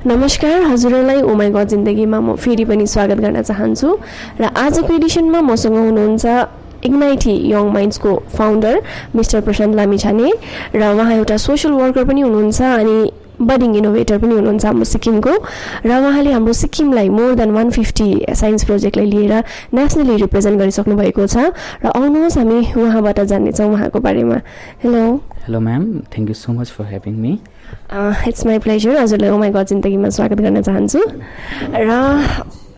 नमस्कार हजुरलाई oh my God जिन्दगीमा म फेरि पनि स्वागत गर्न चाहन्छु र आजको एडिसनमा मसँग हुनुहुन्छ इग्नाइटी यङ माइन्ड्सको फाउन्डर मिस्टर प्रशान्त लामिछाने र उहाँ एउटा सोशल वर्कर पनि हुनुहुन्छ अनि बडिङ इनोभेटर पनि हुनुहुन्छ हाम्रो सिक्किमको र उहाँले हाम्रो सिक्किमलाई मोर देन 150 साइन्स प्रोजेक्टलाई लिएर नेसनली रिप्रेजेन्ट गरिसक्नु भएको छ र आउनुहोस् हामी उहाँबाट जान्नेछौँ उहाँको बारेमा। Hello ma'am, thank you so much for having me. It's my pleasure. हजुरलाई ओ माई गड जिन्दगीमा स्वागत गर्न चाहन्छु र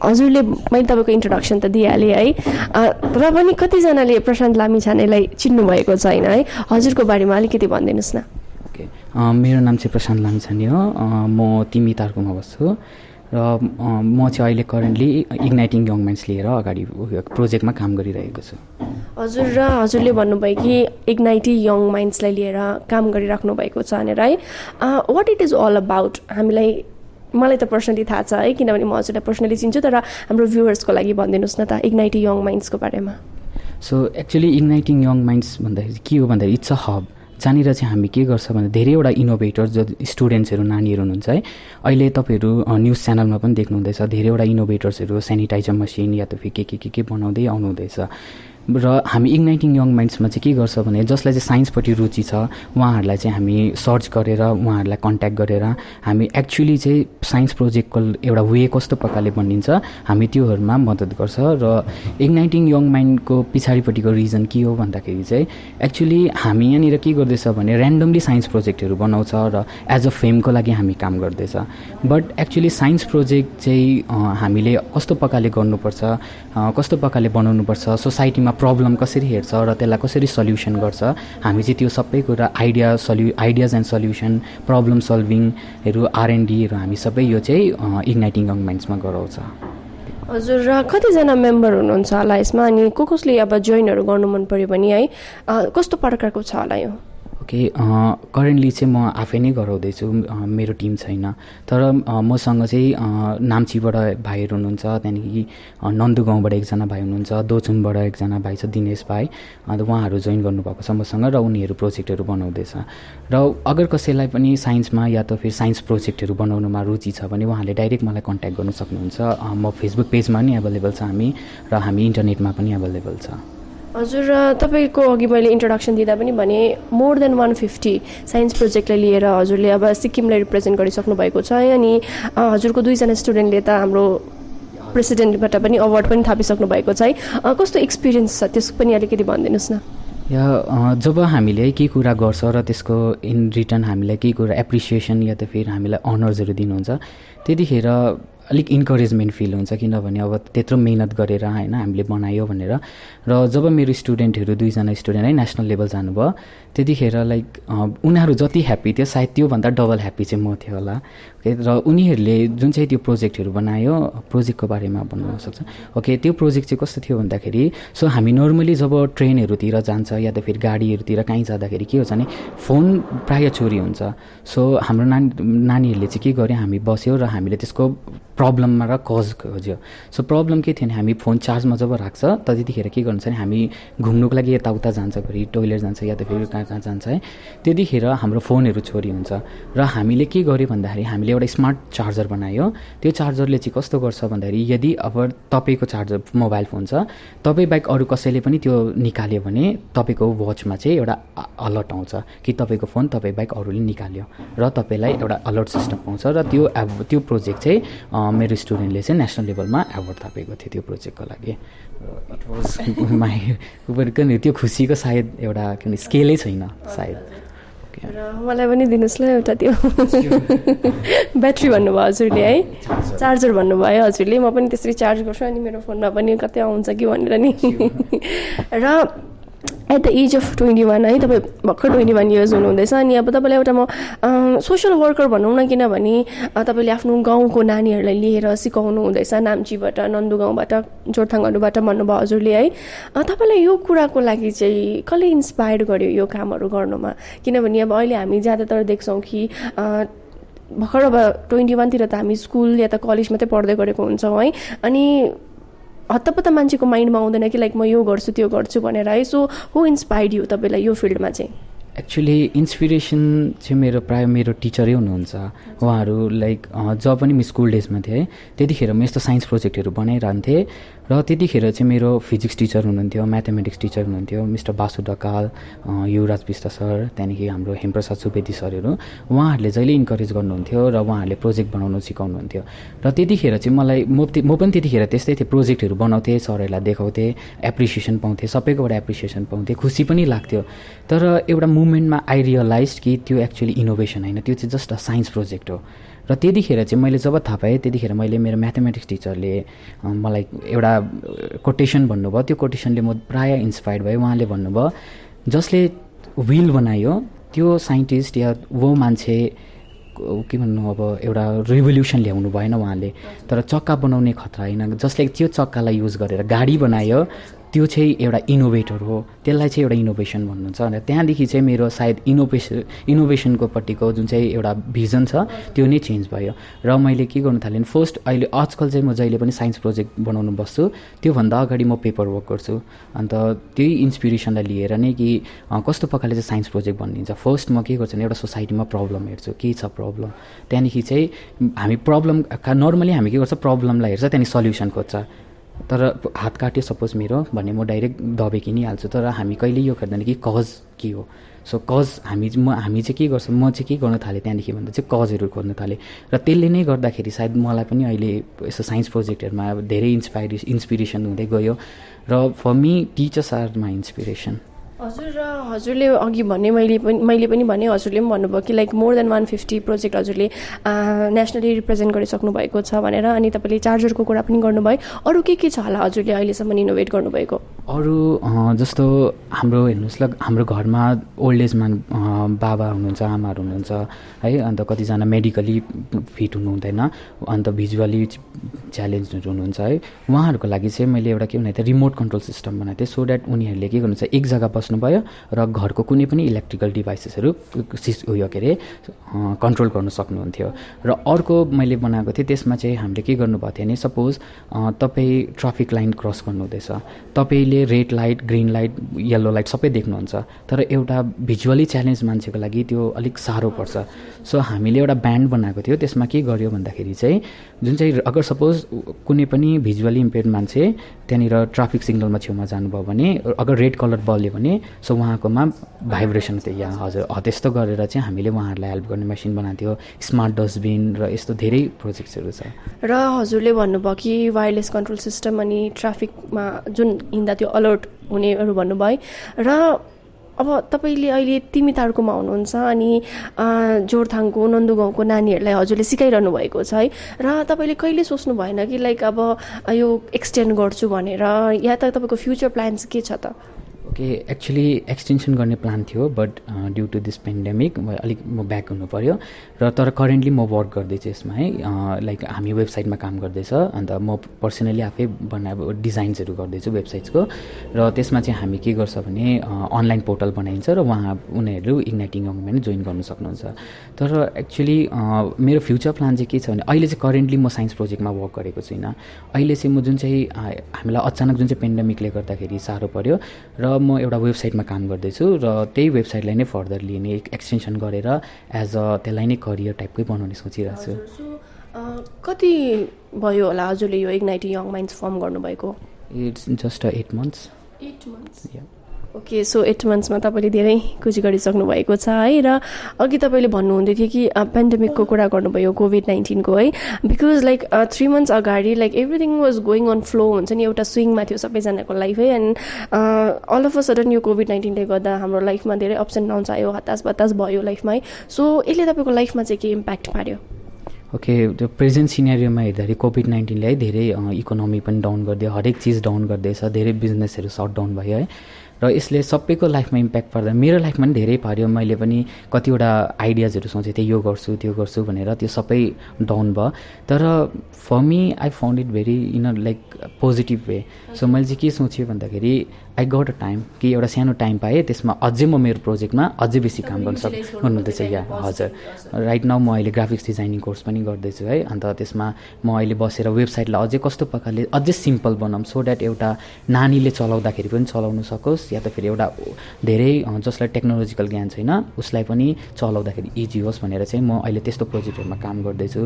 हजुरले मैले तपाईँको इन्ट्रोडक्सन त दिइहालेँ है, र पनि कतिजनाले प्रशान्त लामिछानेलाई चिन्नु भएको छैन है, हजुरको बारेमा अलिकति भनिदिनुहोस् न। मेरो नाम चाहिँ प्रशान्त लामिछाने हो। म तिमी तार्कुमा बस्छु र म चाहिँ अहिले करेन्टली इग्नाइटिङ यङ माइन्ड्स लिएर अगाडि प्रोजेक्टमा काम गरिरहेको छु। हजुर, र हजुरले भन्नुभयो कि इग्नाइटी यङ माइन्ड्सलाई लिएर काम गरिराख्नु भएको छ भनेर है, what it is all about? मलाई त पर्सनली थाहा छ है, किनभने म हजुरलाई पर्सनली चिन्छु, तर हाम्रो भ्युवर्सको लागि भनिदिनुहोस् न त इग्नाइटी यङ माइन्ड्सको बारेमा। सो एक्चुअली इग्नाइटिङ यङ माइन्ड्स भन्दाखेरि के हो भन्दाखेरि इट्स अ हब, जहाँनिर चाहिँ हामी के गर्छ भने धेरैवटा इनोभेटर जो स्टुडेन्ट्सहरू नानीहरू हुनुहुन्छ है, अहिले तपाईँहरू न्युज च्यानलमा पनि देख्नुहुँदैछ धेरैवटा इनोभेटर्सहरू सेनिटाइजर मसिन या त फेरि के बनाउँदै आउनुहुँदैछ। र हामी इग्नाइटिङ यङ माइन्ड्समा चाहिँ के गर्छ भने जसलाई चाहिँ साइन्सपट्टि रुचि छ उहाँहरूलाई चाहिँ हामी सर्च गरेर उहाँहरूलाई कन्ट्याक्ट गरेर हामी एक्चुअली चाहिँ साइन्स प्रोजेक्टको एउटा वे कस्तो प्रकारले बनिन्छ हामी त्योहरूमा मद्दत गर्छ। र इग्नाइटिङ यङ माइन्डको पछाडिपट्टिको रिजन के हो भन्दाखेरि चाहिँ एक्चुली हामी यहाँनिर के गर्दैछ भने ऱ्यान्डमली साइन्स प्रोजेक्टहरू बनाउँछ र एज अ फेमको लागि हामी काम गर्दैछ। बट एक्चुली साइन्स प्रोजेक्ट चाहिँ हामीले कस्तो प्रकारले गर्नुपर्छ, कस्तो प्रकारले बनाउनुपर्छ, सोसाइटीमा प्रब्लम कसरी हेर्छ र त्यसलाई कसरी सल्युसन गर्छ, हामी चाहिँ त्यो सबै कुरा आइडियाज एन्ड सल्युसन, प्रब्लम सल्भिङहरू, R&Dहरू हामी सबै यो चाहिँ इग्नाइटिङ यङ माइन्ड्समा गराउँछ। हजुर, र कतिजना मेम्बर हुनुहुन्छ होला यसमा, अनि कसले अब जोइनहरू गर्नु मन पऱ्यो भने है कस्तो प्रकारको छ होला यो? करेन्टली चाहिँ म आफै नै गराउँदैछु, मेरो टिम छैन, तर मसँग चाहिँ नाम्चीबाट भाइहरू हुनुहुन्छ, त्यहाँदेखि नन्दुगाउँबाट एकजना भाइ हुनुहुन्छ, दोचुङबाट एकजना भाइ छ दिनेश भाइ, अन्त उहाँहरू जोइन गर्नुभएको छ मसँग र उनीहरू प्रोजेक्टहरू बनाउँदैछ। र अगर कसैलाई पनि साइन्समा या त फेरि साइन्स प्रोजेक्टहरू बनाउनुमा रुचि छ भने उहाँले डाइरेक्ट मलाई कन्ट्याक्ट गर्नु सक्नुहुन्छ। म फेसबुक पेजमा पनि एभाइलेबल छ हामी, र हामी इन्टरनेटमा पनि एभाइलेबल छ। हजुर, र तपाईँको अघि मैले इन्ट्रोडक्सन दिँदा पनि भने मोर देन 150 साइन्स प्रोजेक्टलाई लिएर हजुरले अब सिक्किमलाई रिप्रेजेन्ट गरिसक्नु भएको छ, अनि हजुरको 2जना स्टुडेन्टले त हाम्रो प्रेसिडेन्टबाट पनि अवार्ड पनि थापिसक्नु भएको छ है, कस्तो एक्सपिरियन्स छ त्यसको पनि अलिकति भनिदिनुहोस् न। या जब हामीले केही कुरा गर्छ र त्यसको इन रिटर्न हामीलाई केही कुरा एप्रिसिएसन या त फेरि हामीलाई अनर्सहरू दिनुहुन्छ त्यतिखेर अलिक इन्करेजमेन्ट फिल हुन्छ, किनभने अब त्यत्रो मेहनत गरेर होइन हामीले बनायो भनेर। र जब मेरो स्टुडेन्टहरू 2जना स्टुडेन्ट है नेसनल लेभल जानुभयो त्यतिखेर लाइक उनीहरू जति ह्याप्पी थियो सायद त्योभन्दा डबल ह्याप्पी चाहिँ म थियो होला। र उनीहरूले जुन चाहिँ त्यो प्रोजेक्टहरू बनायो, प्रोजेक्टको बारेमा भन्नु सक्छ। त्यो प्रोजेक्ट चाहिँ कस्तो थियो भन्दाखेरि सो हामी नर्मली जब ट्रेनहरूतिर जान्छ या त फेरि गाडीहरूतिर कहीँ जाँदाखेरि के हुन्छ भने फोन प्रायः चोरी हुन्छ। सो हाम्रो नानीहरूले चाहिँ के गर्यो, हामी बस्यो र हामीले त्यसको प्रब्लममा र कज खोज्यो। सो प्रब्लम के थियो भने हामी फोन चार्जमा जब राख्छ त त्यतिखेर के गर्नुहुन्छ भने हामी घुम्नुको लागि यताउता जान्छ, घरि टोइलेट जान्छ या त फेरि कहाँ जान्छ है, त्यतिखेर हाम्रो फोनहरू चोरी हुन्छ। र हामीले के गर्यो भन्दाखेरि हामीले एउटा स्मार्ट चार्जर बनायो। त्यो चार्जरले चाहिँ कस्तो गर्छ भन्दाखेरि यदि अब तपाईँको चार्जर मोबाइल फोन छ, तपाईँ बाहेक अरू कसैले पनि त्यो निकाल्यो भने तपाईँको वाचमा चाहिँ एउटा अलर्ट आउँछ कि तपाईँको फोन तपाईँ बाहेक अरूले निकाल्यो र तपाईँलाई एउटा अलर्ट सिस्टम पाउँछ। र त्यो प्रोजेक्ट चाहिँ मेरो स्टुडेन्टले चाहिँ नेसनल लेभलमा एवार्ड थापेको थियो त्यो प्रोजेक्टको लागि। इट वाज त्यो खुसीको सायद एउटा स्केलै छैन सायद। र मलाई पनि दिनुहोस् ल एउटा त्यो ब्याट्री भन्नुभयो हजुरले है, चार्जर भन्नुभयो हजुरले, म पनि त्यसरी चार्ज गर्छु अनि मेरो फोनमा पनि कतै आउँछ कि भनेर नि। र एट द एज अफ 21 है, तपाईँ भर्खर 21 इयर्स हुनुहुँदैछ, अनि अब तपाईँलाई एउटा म सोसल वर्कर भनौँ न, किनभने तपाईँले आफ्नो गाउँको नानीहरूलाई लिएर सिकाउनु हुँदैछ, नाम्चीबाट, नन्दुगाउँबाट, जोरथाङहरूबाट भन्नुभयो हजुरले है। तपाईँलाई यो कुराको लागि चाहिँ कसले इन्सपायर गर्यो यो कामहरू गर्नुमा? किनभने अब अहिले हामी ज्यादातर देख्छौँ कि भर्खर अब 21तिर त हामी स्कुल या त कलेज मात्रै पढ्दै गरेको हुन्छौँ है, अनि हत्तपत्त मान्छेको माइन्डमा आउँदैन कि लाइक म यो गर्छु त्यो गर्छु भनेर है। सो हु इन्सपायर्ड यु तपाईँलाई यो फिल्डमा चाहिँ? एक्चुली इन्सपिरेसन चाहिँ मेरो प्रायः मेरो टिचरै हुनुहुन्छ। उहाँहरू लाइक जब पनि म स्कुल डेजमा थिएँ त्यतिखेर म यस्तो साइन्स प्रोजेक्टहरू बनाइरहन्थेँ र त्यतिखेर चाहिँ मेरो फिजिक्स टिचर हुनुहुन्थ्यो, म्याथमेटिक्स टिचर हुनुहुन्थ्यो मिस्टर बासु ढकाल, युवराज विष्ट सर, त्यहाँदेखि हाम्रो हेमप्रसाद सुवेदी सरहरू। उहाँहरूले जहिले इन्करेज गर्नुहुन्थ्यो र उहाँहरूले प्रोजेक्ट बनाउनु सिकाउनुहुन्थ्यो र त्यतिखेर चाहिँ मलाई म पनि त्यतिखेर त्यस्तै थिएँ, प्रोजेक्टहरू बनाउँथेँ, सरहरूलाई देखाउँथेँ, एप्रिसिएसन पाउँथेँ, सबैकोबाट एप्रिसिएसन पाउँथेँ, खुसी पनि लाग्थ्यो। तर एउटा मुमेन्टमा आई रियलाइज कि त्यो एक्चुअली इनोभेसन होइन, त्यो चाहिँ जस्ट अ साइन्स प्रोजेक्ट हो। र त्यतिखेर चाहिँ मैले जब थाहा पाएँ त्यतिखेर मैले मेरो म्याथमेटिक्स टिचरले मलाई एउटा कोटेसन भन्नुभयो, त्यो कोटेसनले म प्रायः इन्सपायर्ड भएँ। उहाँले भन्नुभयो जसले व्हिल बनायो त्यो साइन्टिस्ट या वो मान्छे के भन्नु अब एउटा रिभोल्युसन ल्याउनु भएन उहाँले, तर चक्का बनाउने खतरा होइन, जसले त्यो चक्कालाई युज गरेर गाडी बनायो त्यो चाहिँ एउटा इनोभेटर हो, त्यसलाई चाहिँ एउटा इनोभेसन भन्नुहुन्छ। र त्यहाँदेखि चाहिँ मेरो सायद इनोभेसनको पट्टिको जुन चाहिँ एउटा भिजन छ त्यो नै चेन्ज भयो र मैले के गर्नु थालेँ फर्स्ट अहिले आजकल चाहिँ म जहिले पनि साइन्स प्रोजेक्ट बनाउनु बस्छु त्योभन्दा अगाडि म पेपर वर्क गर्छु। अन्त त्यही इन्सपिरेसनलाई लिएर नै कि कस्तो प्रकारले चाहिँ साइन्स प्रोजेक्ट बनिन्छ, फर्स्ट म के गर्छु भने एउटा सोसाइटीमा प्रब्लम हेर्छु, के छ प्रब्लम, त्यहाँदेखि चाहिँ हामी प्रब्लम नर्मली हामी के गर्छ प्रब्लमलाई हेर्छ, त्यहाँदेखि सल्युसन खोज्छ। तर हात काट्यो सपोज मेरो भने म डाइरेक्ट दबाई किनिहाल्छु, तर हामी कहिले यो गर्दैन कि कज के हो। सो कज हामी चाहिँ के गर्छौँ, म चाहिँ के गर्न थालेँ त्यहाँदेखि भन्दा चाहिँ कजहरू खोज्न थालेँ र त्यसले नै गर्दाखेरि सायद मलाई पनि अहिले यस्तो साइन्स प्रोजेक्टहरूमा धेरै इन्सपिरेसन हुँदै गयो र for me teachers are my inspiration. हजुर, र हजुरले अघि भने मैले पनि भने हजुरले पनि भन्नुभयो कि लाइक मोर देन 150 प्रोजेक्ट हजुरले नेसनली रिप्रेजेन्ट गरिसक्नु भएको छ भनेर, अनि तपाईँले चार्जरको कुरा पनि गर्नुभयो। अरू के छ होला हजुरले अहिलेसम्म इनोभेट गर्नुभएको? अरू जस्तो हाम्रो हेर्नुहोस् ल, हाम्रो घरमा ओल्ड एजमा बाबा हुनुहुन्छ, आमाहरू हुनुहुन्छ है, अन्त कतिजना मेडिकली फिट हुनुहुँदैन, अन्त भिजुअली च्यालेन्जहरू हुनुहुन्छ है, उहाँहरूको लागि चाहिँ मैले एउटा के भनेको थिएँ रिमोट कन्ट्रोल सिस्टम बनाएको थिएँ सो द्याट उनीहरूले के गर्नुहुन्छ एक जग्गा बस्नुभयो र घरको कुनै पनि इलेक्ट्रिकल डिभाइसेसहरू उयो के अरे कन्ट्रोल गर्न सक्नुहुन्थ्यो। र अर्को मैले बनाएको थिएँ त्यसमा चाहिँ हामीले के गर्नुभएको थियो भने सपोज तपाईँ ट्राफिक लाइन क्रस गर्नुहुँदैछ, तपाईँले red light, green light, yellow light सबै देख्नुहुन्छ, तर एउटा भिजुअली च्यालेन्ज मान्छेको लागि त्यो अलिक साह्रो पर्छ। सो हामीले एउटा ब्यान्ड बनाएको थियो, त्यसमा के गर्यो भन्दाखेरि चाहिँ जुन चाहिँ अगर सपोज कुनै पनि भिजुअली इम्पेयर्ड मान्छे त्यहाँनिर ट्राफिक सिग्नलमा छेउमा जानुभयो भने अगर रेड कलर बल्यो भने सो उहाँकोमा भाइब्रेसन थियो यहाँ। हजुर, त्यस्तो गरेर चाहिँ हामीले उहाँहरूलाई हेल्प गर्ने मेसिन बनाएको थियो, स्मार्ट डस्टबिन र यस्तो धेरै प्रोजेक्ट्सहरू छ। र हजुरले भन्नुभयो कि वायरलेस कन्ट्रोल सिस्टम अनि ट्राफिकमा जुन हिँड्दा त्यो अलर्ट हुनेहरू भन्नुभयो। र अब तपाईँले अहिले तिमीतार्कोमा हुनुहुन्छ अनि जोरथाङको नन्दुगाउँको नानीहरूलाई हजुरले सिकाइरहनु भएको छ है, र तपाईँले कहिले सोच्नु भएन कि लाइक अब यो एक्सटेन्ड गर्छु भनेर, या त तपाईँको फ्युचर प्लान्स के छ त? ओके, एक्चुली एक्सटेन्सन गर्ने प्लान थियो but due to this pandemic अलिक म ब्याक हुनु पऱ्यो र तर करेन्टली म वर्क गर्दैछु यसमा है, लाइक हामी वेबसाइटमा काम गर्दैछ, अन्त म पर्सनली आफै डिजाइन्सहरू गर्दैछु वेबसाइट्सको, र त्यसमा चाहिँ हामी के गर्छ भने अनलाइन पोर्टल बनाइन्छ र उनीहरू इग्नाइटिङ यङ वुमेन जोइन गर्नु सक्नुहुन्छ। तर एक्चुली मेरो फ्युचर प्लान चाहिँ के छ भने अहिले चाहिँ करेन्टली म साइन्स प्रोजेक्टमा वर्क गरेको छुइनँ। अहिले चाहिँ म जुन चाहिँ हामीलाई अचानक जुन चाहिँ पेन्डेमिकले गर्दाखेरि साह्रो पऱ्यो र म एउटा वेबसाइटमा काम गर्दैछु र त्यही वेबसाइटलाई नै फर्दर लिने एक्सटेन्सन गरेर एज त्यसलाई नै करियर टाइपकै बनाउने सोचिरहेको छु। कति भयो होला हजुरले यो इग्नाइटिङ यङ माइन्ड्स फर्म गर्नुभएको? It's just 8 months। 8 months? Okay, so 8 monthsमा तपाईँले धेरै कुछ गरिसक्नु भएको छ है। र अघि तपाईँले भन्नुहुँदै थियो कि पेन्डेमिकको कुरा गर्नुभयो कोभिड-19 को है, बिकज लाइक 3 months अगाडि like everything was going on flow हुन्छ नि, एउटा स्विङमा थियो सबैजनाको लाइफ है, and all of a sudden यो कोभिड-19ले गर्दा हाम्रो लाइफमा धेरै अप्स एन्ड डाउन्स आयो, हतास बतास भयो लाइफमा है। सो यसले तपाईँको लाइफमा चाहिँ के इम्प्याक्ट पार्यो? ओके, त्यो प्रेजेन्ट सिनेरियोमा हेर्दाखेरि कोभिड-19ले धेरै इकोनोमी पनि डाउन गरिदियो, हरेक चिज डाउन गर्दैछ, धेरै बिजनेसहरू सट डाउन भयो है, र यसले सबैको लाइफमा इम्प्याक्ट पर्दा मेरो लाइफमा पनि धेरै पार्यो। मैले पनि कतिवटा आइडियाजहरू सोचेको थिएँ, यो गर्छु त्यो गर्छु भनेर, त्यो सबै डाउन भयो। तर for me I found it very in a like positive way. So मैले चाहिँ के सोचेँ भन्दाखेरि आई गट अ टाइम कि एउटा सानो टाइम पाएँ, त्यसमा अझै म मेरो प्रोजेक्टमा अझै बेसी काम गर्नुहुँदैछ या। हजुर, राइट नाउ म अहिले ग्राफिक्स डिजाइनिङ कोर्स पनि गर्दैछु है, अन्त त्यसमा म अहिले बसेर वेबसाइटलाई अझै कस्तो प्रकारले अझै सिम्पल बनाऊँ सो द्याट एउटा नानीले चलाउँदाखेरि पनि चलाउनु सकोस् या त फेरि एउटा धेरै जसलाई टेक्नोलोजिकल ज्ञान छैन उसलाई पनि चलाउँदाखेरि इजी होस् भनेर चाहिँ म अहिले त्यस्तो प्रोजेक्टहरूमा काम गर्दैछु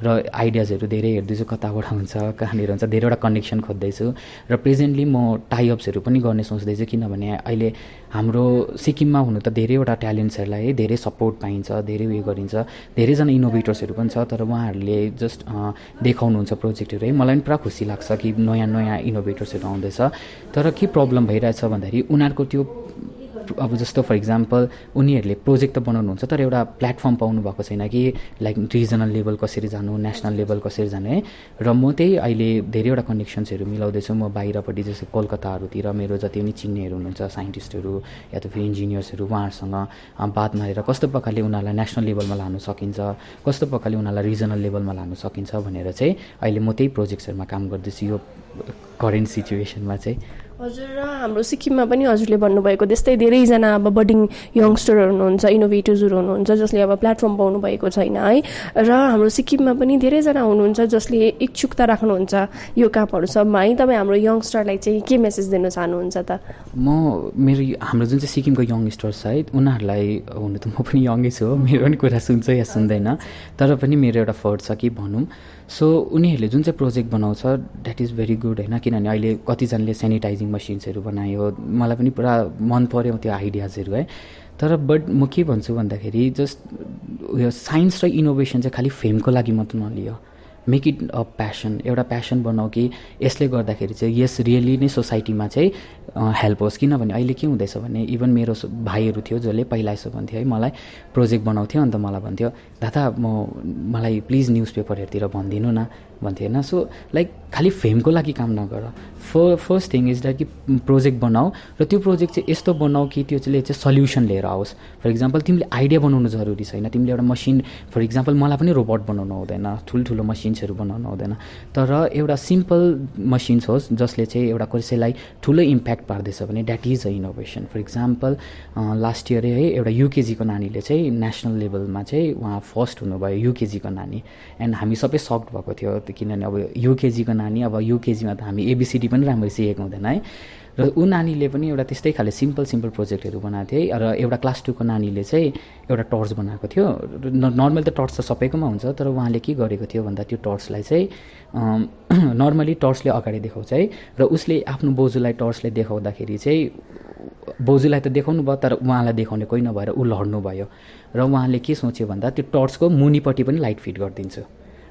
र आइडियाजहरू धेरै हेर्दैछु कताबाट हुन्छ कहाँनिर हुन्छ धेरैवटा कनेक्सन खोज्दैछु र प्रेजेन्टली म टाइअप्सहरू पनि गर्ने सोच्दैछु किनभने अहिले हाम्रो सिक्किममा हुनु त धेरैवटा ट्यालेन्ट्सहरूलाई है धेरै सपोर्ट पाइन्छ धेरै उयो गरिन्छ धेरैजना इनोभेटर्सहरू पनि छ तर उहाँहरूले जस्ट देखाउनुहुन्छ प्रोजेक्टहरू है मलाई पनि पुरा खुसी लाग्छ कि नयाँ नयाँ इनोभेटर्सहरू आउँदैछ तर के प्रब्लम भइरहेछ भन्दाखेरि उनीहरूको त्यो अब जस्तो फर इक्जाम्पल उनीहरूले प्रोजेक्ट त बनाउनुहुन्छ तर एउटा प्लेटफर्म पाउनु भएको छैन कि लाइक रिजनल लेभल कसरी जानु नेसनल लेभल कसरी जानु है र म त्यही अहिले धेरैवटा कनेक्सन्सहरू मिलाउँदैछु म बाहिरपट्टि जस्तो कोलकाताहरूतिर मेरो जति पनि चिन्नेहरू हुनुहुन्छ साइन्टिस्टहरू या त फेरि इन्जिनियर्सहरू उहाँहरूसँग बात मारेर कस्तो प्रकारले उनीहरूलाई नेसनल लेभलमा लानु सकिन्छ कस्तो प्रकारले उनीहरूलाई रिजनल लेभलमा लानु सकिन्छ भनेर चाहिँ अहिले म त्यही प्रोजेक्ट्सहरूमा काम गर्दैछु यो करेन्ट सिचुएसनमा चाहिँ हजुर र हाम्रो सिक्किममा पनि हजुरले भन्नुभएको त्यस्तै धेरैजना अब बडिङ यङ्स्टरहरू हुनुहुन्छ इनोभेटर्सहरू हुनुहुन्छ जसले अब प्लेटफर्म पाउनु भएको छैन है र हाम्रो सिक्किममा पनि धेरैजना हुनुहुन्छ जसले इच्छुकता राख्नुहुन्छ यो कामहरू सबमा है तपाईँ हाम्रो यङ्स्टरलाई चाहिँ के मेसेज दिन चाहनुहुन्छ त हाम्रो जुन चाहिँ सिक्किमको यङ्स्टर्स है उनीहरूलाई हुनु त म पनि यङ्गै छु हो मेरो पनि कुरा सुन्छ या सुन्दैन तर पनि मेरो एउटा फर्ड छ कि भनौँ सो उनीहरूले जुन चाहिँ प्रोजेक्ट बनाउँछ द्याट इज भेरी गुड होइन किनभने अहिले कतिजनाले सेनिटाइजिङ मसिन्सहरू बनायो मलाई पनि पुरा मन पर्यो त्यो आइडियाजहरू है तर बट म के भन्छु भन्दाखेरि जस्ट उयो साइन्स र इनोभेसन चाहिँ खालि फेमको लागि मात्र नलियो मेक इट अ प्यासन एउटा प्यासन बनाऊ कि यसले गर्दाखेरि चाहिँ यस रियली नै सोसाइटीमा चाहिँ हेल्प होस् किनभने अहिले के हुँदैछ भने इभन मेरो भाइहरू थियो जसले पहिला यसो भन्थ्यो है मलाई प्रोजेक्ट बनाउँथ्यो अन्त मलाई भन्थ्यो दादा मलाई प्लिज न्युज पेपरहरूतिर भनिदिनु न भन्थ्यो होइन सो लाइक खालि फेमको लागि काम नगर फर्स्ट थिङ इज द्याट कि प्रोजेक्ट बनाऊ र त्यो प्रोजेक्ट चाहिँ यस्तो बनाऊ कि त्यो चाहिँ सल्युसन लिएर आओस् फर इक्जाम्पल तिमीले आइडिया बनाउनु जरुरी छैन तिमीले एउटा मसिन फर इक्जाम्पल मलाई पनि रोबोट बनाउनु हुँदैन ठुल्ठुलो मसिन्सहरू बनाउनु हुँदैन तर एउटा सिम्पल मसिन्स होस् जसले चाहिँ एउटा कसैलाई ठुलो इम्प्याक्ट पार्दैछ भने that is a innovation for example last year है एउटा युकेजीको नानीले चाहिँ नेसनल लेभलमा चाहिँ उहाँ फर्स्ट हुनुभयो युकेजीको नानी एन्ड हामी सबै सक्ड भएको थियो किनभने अब युकेजीको नानी अब युकेजीमा त हामी एबिसिडी पनि राम्ररी सिकेको हुँदैन है र ऊ नानीले पनि एउटा त्यस्तै खाले सिम्पल प्रोजेक्टहरू बनाएको थियो है र एउटा क्लास 2 को नानीले चाहिँ एउटा टर्च बनाएको थियो नर्मल त टर्च त सबैकोमा हुन्छ तर उहाँले के गरेको थियो भन्दा त्यो टर्चलाई चाहिँ नर्मली टर्चले अगाडि देखाउँछ है र उसले आफ्नो बोजूलाई टर्चले देखाउँदाखेरि चाहिँ बोजूलाई त देखाउनु भयो तर उहाँलाई देखाउने कोही नभएर ऊ लड्नु भयो र उहाँले के सोच्यो भन्दा त्यो टर्चको मुनिपट्टि पनि लाइट फिट गरिदिन्छु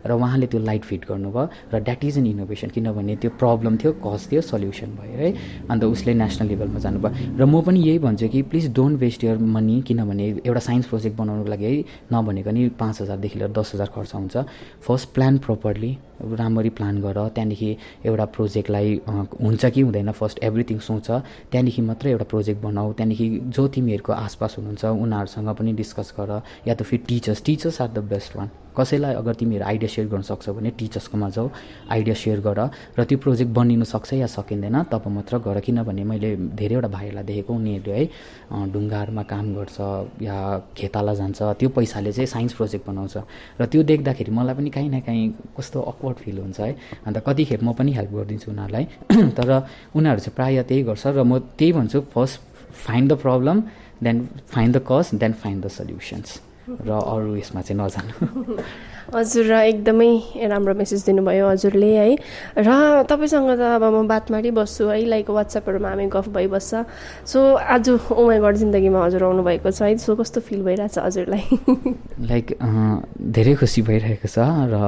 र उहाँले त्यो लाइट फिट गर्नुभयो र द्याट इज एन इनोभेसन किनभने त्यो प्रब्लम थियो कज थियो सल्युसन भयो है अन्त उसले नेसनल लेभलमा जानुभयो र म पनि यही भन्छु कि please don't waste your money किनभने एउटा साइन्स प्रोजेक्ट बनाउनुको लागि है नभनेको नि 5,000 लिएर 10,000 खर्च हुन्छ फर्स्ट प्लान प्रपरली राम्ररी प्लान गर त्यहाँदेखि एउटा प्रोजेक्टलाई हुन्छ कि हुँदैन फर्स्ट एभ्रिथिङ सोच त्यहाँदेखि मात्रै एउटा प्रोजेक्ट बनाऊ त्यहाँदेखि जो तिमीहरूको आसपास हुनुहुन्छ उनीहरूसँग पनि डिस्कस गर या त फेरि teachers are the best one कसैलाई अगर तिमीहरू आइडिया सेयर गर्न सक्छौ भने टिचर्सकोमा जाऊ आइडिया सेयर गर र त्यो प्रोजेक्ट बनिनु सक्छ या सकिँदैन तब मात्र गर किनभने मैले धेरैवटा भाइहरूलाई देखेको उनीहरूले है ढुङ्गाहरूमा काम गर्छ या खेताला जान्छ त्यो पैसाले चाहिँ साइन्स प्रोजेक्ट बनाउँछ र त्यो देख्दाखेरि मलाई पनि काहीँ न काहीँ कस्तो अक्वर्ड फिल हुन्छ है अन्त कतिखेर म पनि हेल्प गरिदिन्छु उनीहरूलाई तर उनीहरू चाहिँ प्रायः त्यही गर्छ र म त्यही भन्छु first find the problem then find the cause then find the solutions र अरू यसमा चाहिँ नजानु हजुर र एकदमै राम्रो मेसेज दिनुभयो हजुरले है र तपाईँसँग त अब म बात मारिबस्छु है लाइक वाट्सएपहरूमा हामी गफ भइबस्छ सो आज ओमाई गड जिन्दगीमा हजुर आउनुभएको छ है सो कस्तो फिल भइरहेछ हजुरलाई लाइक धेरै खुसी भइरहेको छ र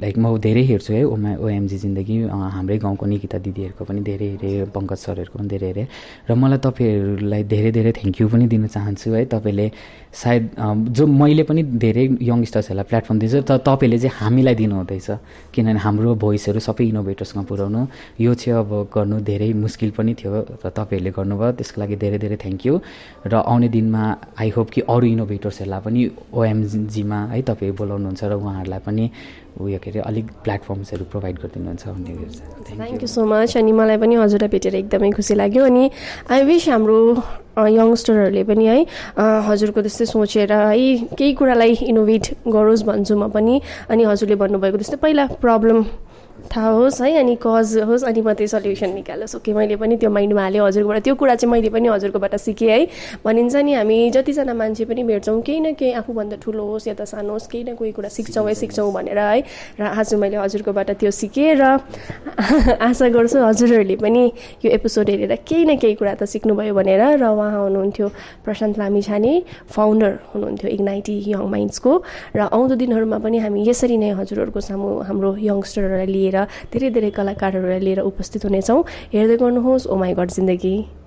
लाइक म धेरै हेर्छु है ओएमजी जिन्दगी हाम्रै गाउँको निकिता दिदीहरूको पनि धेरै हेरेँ पङ्कज सरहरूको पनि धेरै हेरेँ र मलाई तपाईँहरूलाई धेरै धेरै थ्याङ्क यू पनि दिन चाहन्छु है तपाईँले सायद जो मैले पनि धेरै यङ्गस्टर्सहरूलाई प्लेटफर्म दिन्छु तर तपाईँले चाहिँ हामीलाई दिनुहुँदैछ किनभने हाम्रो भोइसहरू सबै इनोभेटर्समा पुर्याउनु यो चाहिँ अब गर्नु धेरै मुस्किल पनि थियो र तपाईँहरूले गर्नुभयो त्यसको लागि धेरै धेरै थ्याङ्क यू र आउने दिनमा आई होप कि अरू इनोभेटर्सहरूलाई पनि ओएमजीमा है तपाईँ बोलाउनुहुन्छ र उहाँहरूलाई पनि उयो के अरे अलिक प्लेटफर्म्सहरू प्रोभाइड गरिदिनुहुन्छ भन्ने थ्याङ्क यू सो मच अनि मलाई पनि हजुरलाई भेटेर एकदमै खुसी लाग्यो अनि आई विश हाम्रो यङ्स्टरहरूले पनि है हजुरको त्यस्तै सोचेर है केही कुरालाई इनोभेट गरोस् भन्छु म पनि अनि हजुरले भन्नुभएको त्यस्तै पहिला प्रब्लम थाहा होस् है अनि कज होस् अनि मात्रै सल्युसन निकालोस्। ओके मैले पनि त्यो माइन्डमा हालेँ हजुरकोबाट, त्यो कुरा चाहिँ मैले पनि हजुरकोबाट सिकेँ है। भनिन्छ नि हामी जतिजना मान्छे पनि भेट्छौँ केही न केही आफूभन्दा ठुलो होस् या त सानो होस् केही न कोही कुरा सिक्छौँ भनेर है। र आज मैले हजुरकोबाट त्यो सिकेँ र आशा गर्छु हजुरहरूले पनि यो एपिसोड हेरेर केही न केही कुरा त सिक्नुभयो भनेर। र उहाँ हुनुहुन्थ्यो प्रशान्त लामिछाने, फाउन्डर हुनुहुन्थ्यो इग्नाइटी यङ माइन्ड्सको। र आउँदो दिनहरूमा पनि हामी यसरी नै हजुरहरूको सामु हाम्रो यङ्स्टरहरूलाई लिएर धेरै धेरै कलाकारहरूलाई लिएर उपस्थित हुनेछौँ। हेर्दै गर्नुहोस् ओ माई गड जिन्दगी।